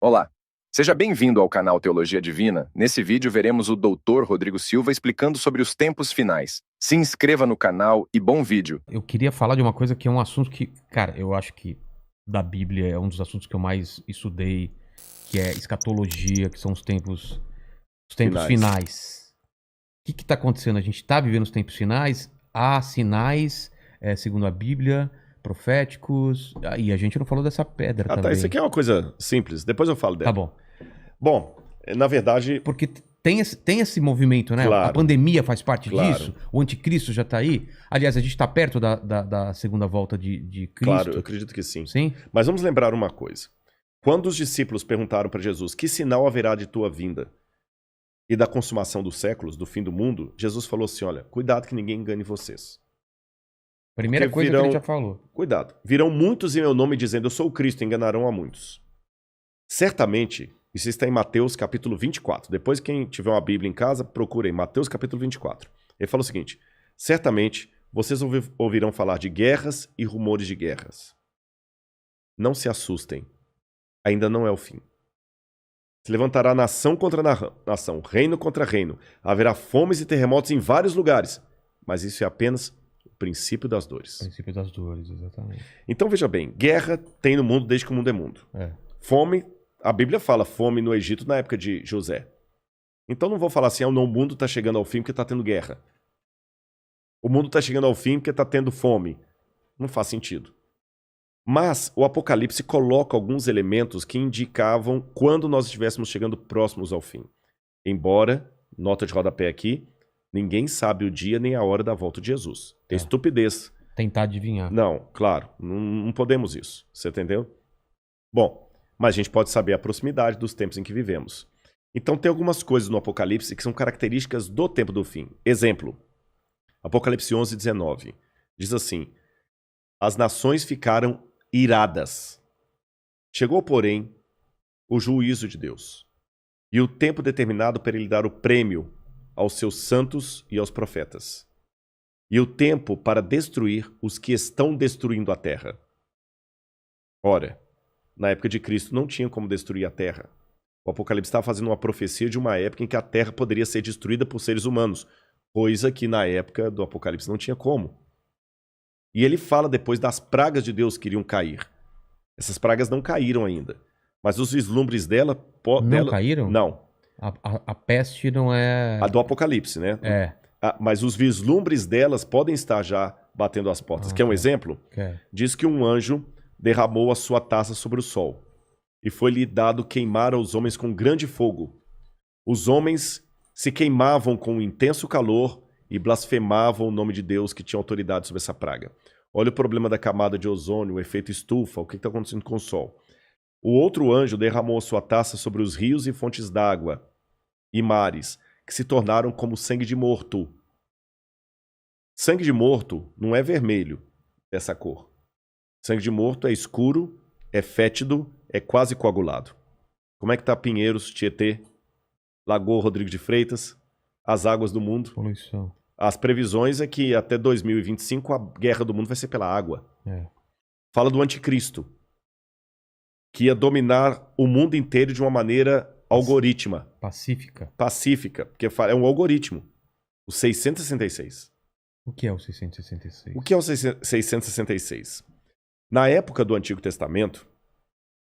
Olá, seja bem-vindo ao canal Teologia Divina. Nesse vídeo veremos o Dr. Rodrigo Silva explicando sobre os tempos finais. Se inscreva no canal e bom vídeo. Eu queria falar de uma coisa que é um assunto que, cara, eu acho que da Bíblia é um dos assuntos que eu mais estudei, que é escatologia, que são os tempos finais. O que está acontecendo? A gente está vivendo os tempos finais, há sinais, segundo a Bíblia, proféticos, e a gente não falou dessa pedra também. Tá, isso aqui é uma coisa simples, depois eu falo dela. Tá bom. Bom, na verdade... Porque tem esse movimento, né? Claro. A pandemia faz parte Claro. disso, o anticristo já tá aí. Aliás, a gente tá perto da segunda volta de Cristo. Claro, eu acredito que sim. Sim? Mas vamos lembrar uma coisa. Quando os discípulos perguntaram para Jesus, que sinal haverá de tua vinda e da consumação dos séculos, do fim do mundo, Jesus falou assim, olha, cuidado que ninguém engane vocês. Primeira coisa que ele já falou. Cuidado. Virão muitos em meu nome dizendo, eu sou o Cristo, enganarão a muitos. Certamente, isso está em Mateus capítulo 24. Depois, quem tiver uma Bíblia em casa, procure em Mateus capítulo 24. Ele fala o seguinte, certamente vocês ouvirão falar de guerras e rumores de guerras. Não se assustem. Ainda não é o fim. Se levantará nação contra nação, reino contra reino. Haverá fomes e terremotos em vários lugares. Mas isso é apenas o princípio das dores. O princípio das dores, exatamente. Então veja bem, guerra tem no mundo desde que o mundo é mundo. Fome, a Bíblia fala fome no Egito na época de José. Então não vou falar assim, o mundo está chegando ao fim porque está tendo guerra. O mundo está chegando ao fim porque está tendo fome. Não faz sentido. Mas o Apocalipse coloca alguns elementos que indicavam quando nós estivéssemos chegando próximos ao fim. Embora, nota de rodapé aqui, ninguém sabe o dia nem a hora da volta de Jesus. Tem estupidez. Tentar adivinhar. Não, claro, não podemos isso. Você entendeu? Bom, mas a gente pode saber a proximidade dos tempos em que vivemos. Então tem algumas coisas no Apocalipse que são características do tempo do fim. Exemplo, Apocalipse 11, 19. Diz assim, as nações ficaram iradas. Chegou, porém, o juízo de Deus e o tempo determinado para ele dar o prêmio aos seus santos e aos profetas e o tempo para destruir os que estão destruindo a terra. Ora, na época de Cristo não tinha como destruir a terra. O Apocalipse estava fazendo uma profecia de uma época em que a terra poderia ser destruída por seres humanos, coisa que na época do Apocalipse não tinha como. E ele fala depois das pragas de Deus que iriam cair. Essas pragas não caíram ainda. Mas os vislumbres dela... Não caíram? Não. A peste não é... A do Apocalipse, né? Mas os vislumbres delas podem estar já batendo as portas. Quer um exemplo? Diz que um anjo derramou a sua taça sobre o sol. E foi-lhe dado queimar aos homens com grande fogo. Os homens se queimavam com um intenso calor e blasfemavam o nome de Deus que tinha autoridade sobre essa praga. Olha o problema da camada de ozônio, o efeito estufa, o que está acontecendo com o Sol. O outro anjo derramou a sua taça sobre os rios e fontes d'água e mares, que se tornaram como sangue de morto. Sangue de morto não é vermelho, dessa cor. Sangue de morto é escuro, é fétido, é quase coagulado. Como é que está Pinheiros, Tietê, Lagoa Rodrigo de Freitas? As águas do mundo. Poluição. As previsões é que até 2025 a guerra do mundo vai ser pela água. Fala do anticristo, que ia dominar o mundo inteiro de uma maneira algorítmica. Pacífica. Pacífica, porque é um algoritmo. O 666. O que é o 666? O que é o 666? Na época do Antigo Testamento,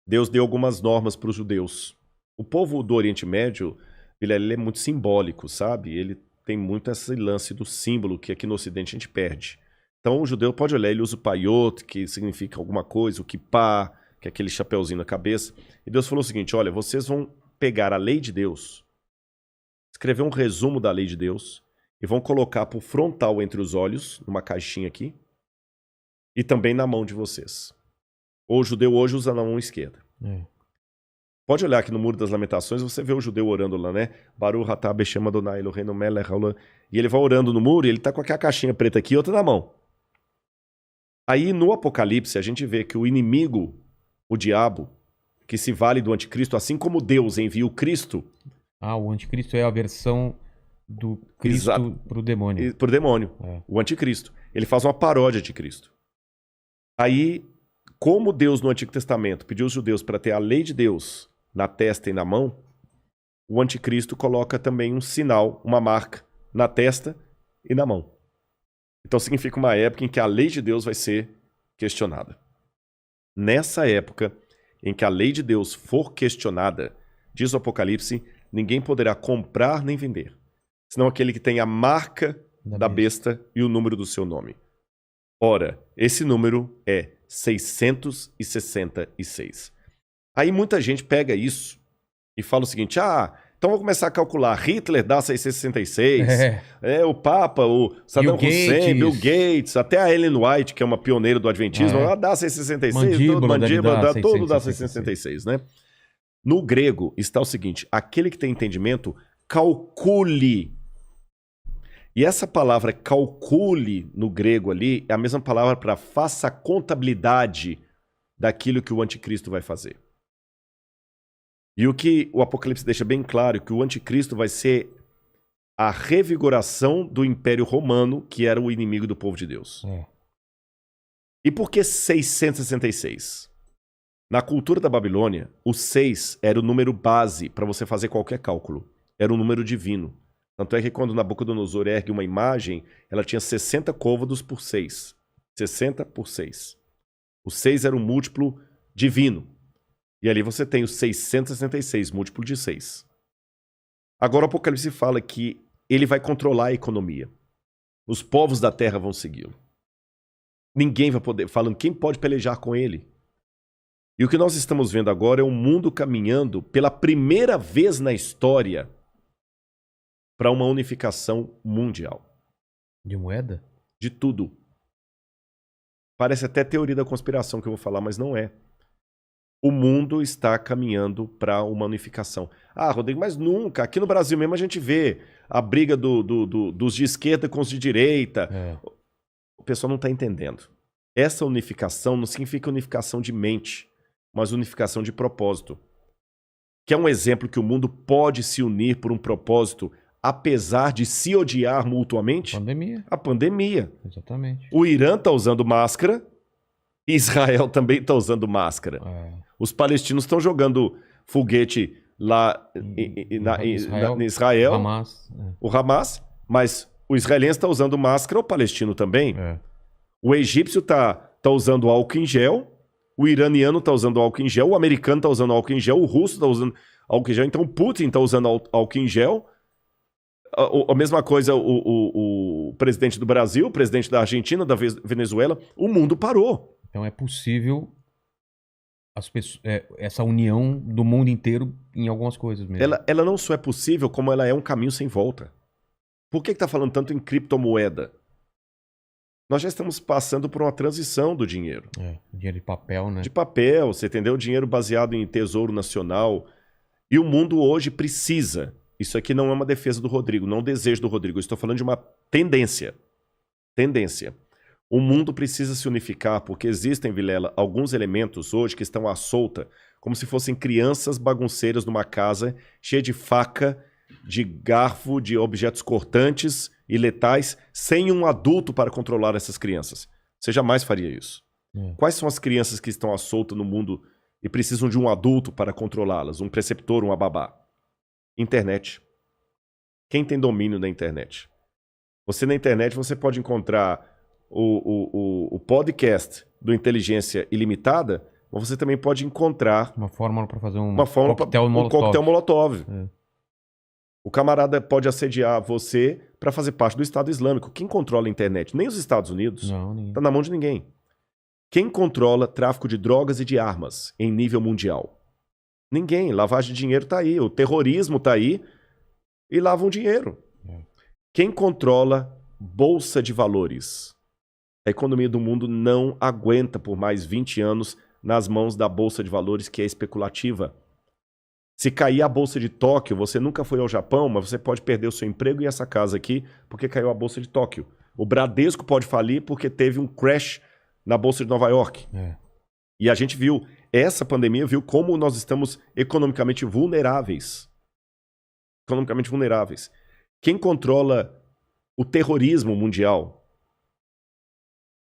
Deus deu algumas normas para os judeus. O povo do Oriente Médio... ele é muito simbólico, sabe? Ele tem muito esse lance do símbolo que aqui no Ocidente a gente perde. Então o judeu pode olhar, ele usa o paiot, que significa alguma coisa, o kippah, que é aquele chapeuzinho na cabeça. E Deus falou o seguinte, olha, vocês vão pegar a lei de Deus, escrever um resumo da lei de Deus e vão colocar por frontal entre os olhos, numa caixinha aqui, e também na mão de vocês. O judeu hoje usa na mão esquerda. Pode olhar aqui no Muro das Lamentações, você vê o judeu orando lá, né? Baruch atah Beshem Adonai Eloheinu melech haolam. E ele vai orando no muro e ele tá com aquela caixinha preta aqui e outra na mão. Aí no Apocalipse a gente vê que o inimigo, o diabo, que se vale do anticristo, assim como Deus envia o Cristo... o anticristo é a versão do Cristo pro demônio. Pro demônio, o anticristo. Ele faz uma paródia de Cristo. Aí, como Deus no Antigo Testamento pediu aos judeus para ter a lei de Deus na testa e na mão, o anticristo coloca também um sinal, uma marca na testa e na mão. Então significa uma época em que a lei de Deus vai ser questionada. Nessa época em que a lei de Deus for questionada, diz o Apocalipse, ninguém poderá comprar nem vender, senão aquele que tem a marca da besta e o número do seu nome. Ora, esse número é 666. Aí muita gente pega isso e fala o seguinte, então vou começar a calcular, Hitler dá 666, o Papa, o Saddam Hussein, Bill Gates, até a Ellen White, que é uma pioneira do Adventismo, ela dá 666, tudo dá 666, né? No grego está o seguinte, aquele que tem entendimento, calcule. E essa palavra calcule no grego ali é a mesma palavra para faça a contabilidade daquilo que o anticristo vai fazer. E o que o Apocalipse deixa bem claro, que o anticristo vai ser a revigoração do Império Romano, que era o inimigo do povo de Deus. E por que 666? Na cultura da Babilônia, o 6 era o número base para você fazer qualquer cálculo. Era um número divino. Tanto é que quando Nabucodonosor ergue uma imagem, ela tinha 60 côvados por 6. 60 por 6. O 6 era um múltiplo divino. E ali você tem o 666, múltiplo de 6. Agora o Apocalipse fala que ele vai controlar a economia. Os povos da terra vão segui-lo. Ninguém vai poder, falando quem pode pelejar com ele. E o que nós estamos vendo agora é um mundo caminhando pela primeira vez na história para uma unificação mundial. De moeda? De tudo. Parece até teoria da conspiração que eu vou falar, mas não é. O mundo está caminhando para uma unificação. Rodrigo, mas nunca. Aqui no Brasil mesmo a gente vê a briga dos de esquerda com os de direita. O pessoal não está entendendo. Essa unificação não significa unificação de mente, mas unificação de propósito. Que é um exemplo que o mundo pode se unir por um propósito, apesar de se odiar mutuamente? A pandemia. Exatamente. O Irã está usando máscara, Israel também está usando máscara. Os palestinos estão jogando foguete lá em Israel, o Hamas, mas o israelense está usando máscara, o palestino também. O egípcio está usando álcool em gel, o iraniano está usando álcool em gel, o americano está usando álcool em gel, o russo está usando álcool em gel, então o Putin está usando álcool em gel. A mesma coisa o presidente do Brasil, o presidente da Argentina, da Venezuela, o mundo parou. Então é possível essa união do mundo inteiro em algumas coisas mesmo. Ela não só é possível, como ela é um caminho sem volta. Por que está falando tanto em criptomoeda? Nós já estamos passando por uma transição do dinheiro. Dinheiro de papel, né? De papel, você entendeu? Dinheiro baseado em tesouro nacional. E o mundo hoje precisa. Isso aqui não é uma defesa do Rodrigo, não é um desejo do Rodrigo. Eu estou falando de uma tendência. Tendência. O mundo precisa se unificar porque existem, Vilela, alguns elementos hoje que estão à solta, como se fossem crianças bagunceiras numa casa cheia de faca, de garfo, de objetos cortantes e letais, sem um adulto para controlar essas crianças. Você jamais faria isso. Quais são as crianças que estão à solta no mundo e precisam de um adulto para controlá-las? Um preceptor, uma babá? Internet. Quem tem domínio da internet? Você na internet você pode encontrar o podcast do Inteligência Ilimitada, mas você também pode encontrar uma fórmula para fazer um coquetel Molotov. O camarada pode assediar você para fazer parte do Estado Islâmico. Quem controla a internet? Nem os Estados Unidos. Não, tá na mão de ninguém. Quem controla tráfico de drogas e de armas em nível mundial? Ninguém. Lavagem de dinheiro tá aí. O terrorismo tá aí e lavam dinheiro. Quem controla bolsa de valores? A economia do mundo não aguenta por mais 20 anos nas mãos da bolsa de valores, que é especulativa. Se cair a bolsa de Tóquio, você nunca foi ao Japão, mas você pode perder o seu emprego e essa casa aqui porque caiu a bolsa de Tóquio. O Bradesco pode falir porque teve um crash na bolsa de Nova York. E a gente viu, essa pandemia viu como nós estamos economicamente vulneráveis. Economicamente vulneráveis. Quem controla o terrorismo mundial?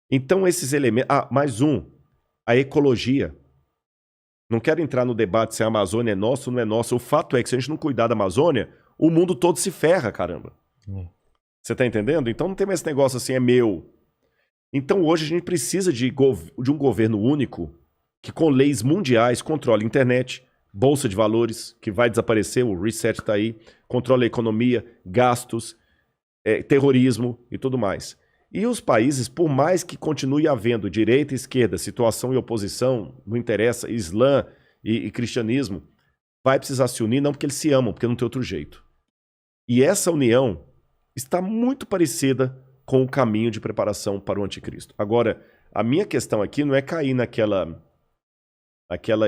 Então esses elementos... mais um. A ecologia. Não quero entrar no debate se a Amazônia é nossa ou não é nossa. O fato é que se a gente não cuidar da Amazônia, o mundo todo se ferra, caramba. Você tá entendendo? Então não tem mais esse negócio assim, é meu. Então hoje a gente precisa de um governo único que com leis mundiais controle a internet, bolsa de valores, que vai desaparecer, o reset tá aí, controle a economia, gastos, terrorismo e tudo mais. E os países, por mais que continue havendo direita e esquerda, situação e oposição, não interessa, Islã e cristianismo, vai precisar se unir, não porque eles se amam, porque não tem outro jeito. E essa união está muito parecida com o caminho de preparação para o anticristo. Agora, a minha questão aqui não é cair naquela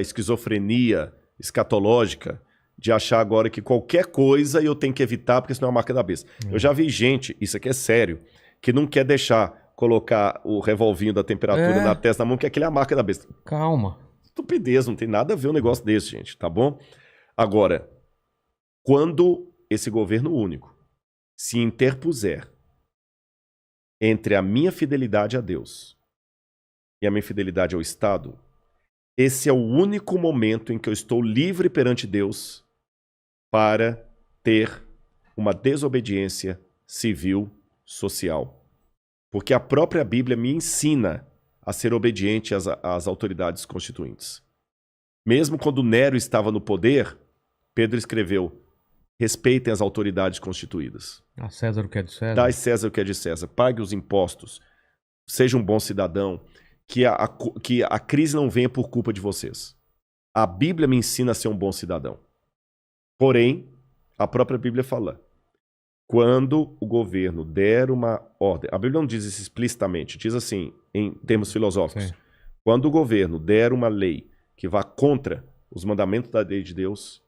esquizofrenia escatológica de achar agora que qualquer coisa eu tenho que evitar porque senão é a marca da besta. Eu já vi gente, isso aqui é sério, que não quer deixar colocar o revolvinho da temperatura na testa da mão, que aquele é a marca da besta. Calma. Estupidez, não tem nada a ver um negócio desse, gente, tá bom? Agora, quando esse governo único se interpuser entre a minha fidelidade a Deus e a minha fidelidade ao Estado, esse é o único momento em que eu estou livre perante Deus para ter uma desobediência civil social. Porque a própria Bíblia me ensina a ser obediente às autoridades constituintes. Mesmo quando Nero estava no poder, Pedro escreveu: respeitem as autoridades constituídas. A César o que é de César. Dai César o que é de César. Pague os impostos. Seja um bom cidadão. Que a crise não venha por culpa de vocês. A Bíblia me ensina a ser um bom cidadão. Porém, a própria Bíblia fala: quando o governo der uma ordem, a Bíblia não diz isso explicitamente, diz assim, em termos filosóficos. Sim. Quando o governo der uma lei que vá contra os mandamentos da lei de Deus,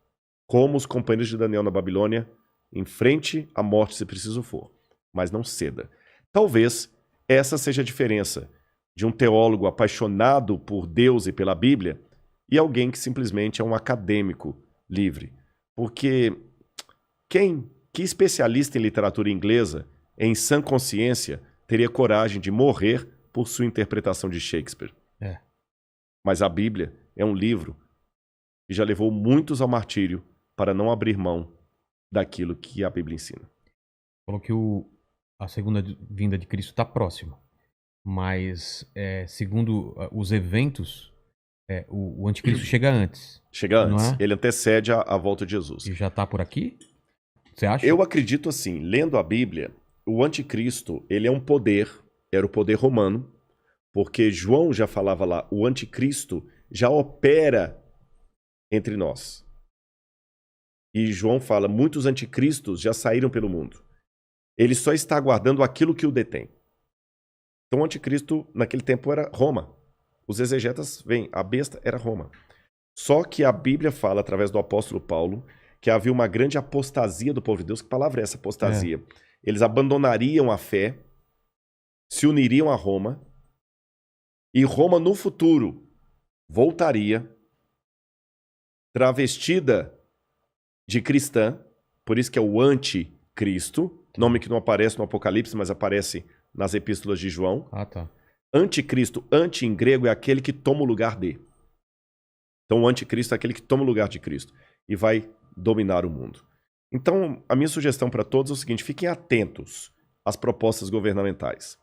como os companheiros de Daniel na Babilônia, enfrente a morte se preciso for, mas não ceda. Talvez essa seja a diferença de um teólogo apaixonado por Deus e pela Bíblia e alguém que simplesmente é um acadêmico livre. Porque que especialista em literatura inglesa, em sã consciência, teria coragem de morrer por sua interpretação de Shakespeare? Mas a Bíblia é um livro que já levou muitos ao martírio para não abrir mão daquilo que a Bíblia ensina. Falou que a segunda vinda de Cristo está próxima. Mas, segundo os eventos, o anticristo chega antes. Chega antes. Ele antecede a volta de Jesus. E já está por aqui? Você acha? Eu acredito assim, lendo a Bíblia, o anticristo, ele é um poder, era o poder romano, porque João já falava lá, o anticristo já opera entre nós. E João fala, muitos anticristos já saíram pelo mundo. Ele só está aguardando aquilo que o detém. Então o anticristo naquele tempo era Roma. Os exegetas veem, a besta era Roma. Só que a Bíblia fala, através do apóstolo Paulo, que havia uma grande apostasia do povo de Deus. Que palavra é essa, apostasia? Eles abandonariam a fé, se uniriam a Roma, e Roma no futuro voltaria travestida de cristã, por isso que é o anticristo, nome que não aparece no Apocalipse, mas aparece nas epístolas de João. Tá. Anticristo, anti em grego, é aquele que toma o lugar de. Então o anticristo é aquele que toma o lugar de Cristo e vai dominar o mundo. Então a minha sugestão para todos é o seguinte, fiquem atentos às propostas governamentais.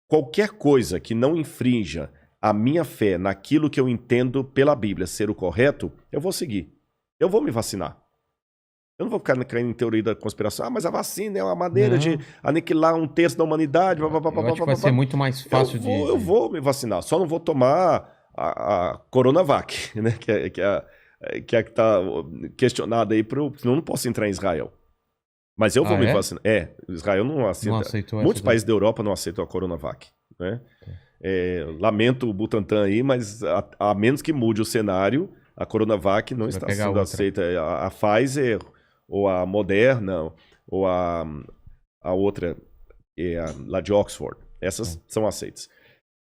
Qualquer coisa que não infrinja a minha fé naquilo que eu entendo pela Bíblia ser o correto, eu vou seguir. Eu vou me vacinar. Eu não vou ficar caindo em teoria da conspiração. Mas a vacina é uma maneira de aniquilar 1/3 da humanidade. Eu acho que vai ser muito mais fácil Eu vou me vacinar. Só não vou tomar a Coronavac, né? Que está questionada aí. Senão eu não posso entrar em Israel. Mas eu vou me vacinar. Israel não aceita. Não aceitou. Muitos países da Europa não aceitam a Coronavac. Né? Lamento o Butantan aí, mas a menos que mude o cenário, a Coronavac não está sendo aceita. A Pfizer, ou a Moderna, ou a outra, lá de Oxford. Essas são aceitas.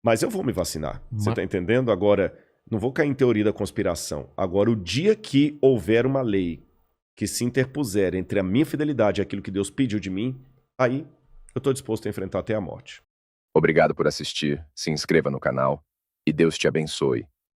Mas eu vou me vacinar. Você está entendendo? Agora, não vou cair em teoria da conspiração. Agora, o dia que houver uma lei que se interpuser entre a minha fidelidade e aquilo que Deus pediu de mim, aí eu estou disposto a enfrentar até a morte. Obrigado por assistir, se inscreva no canal e Deus te abençoe.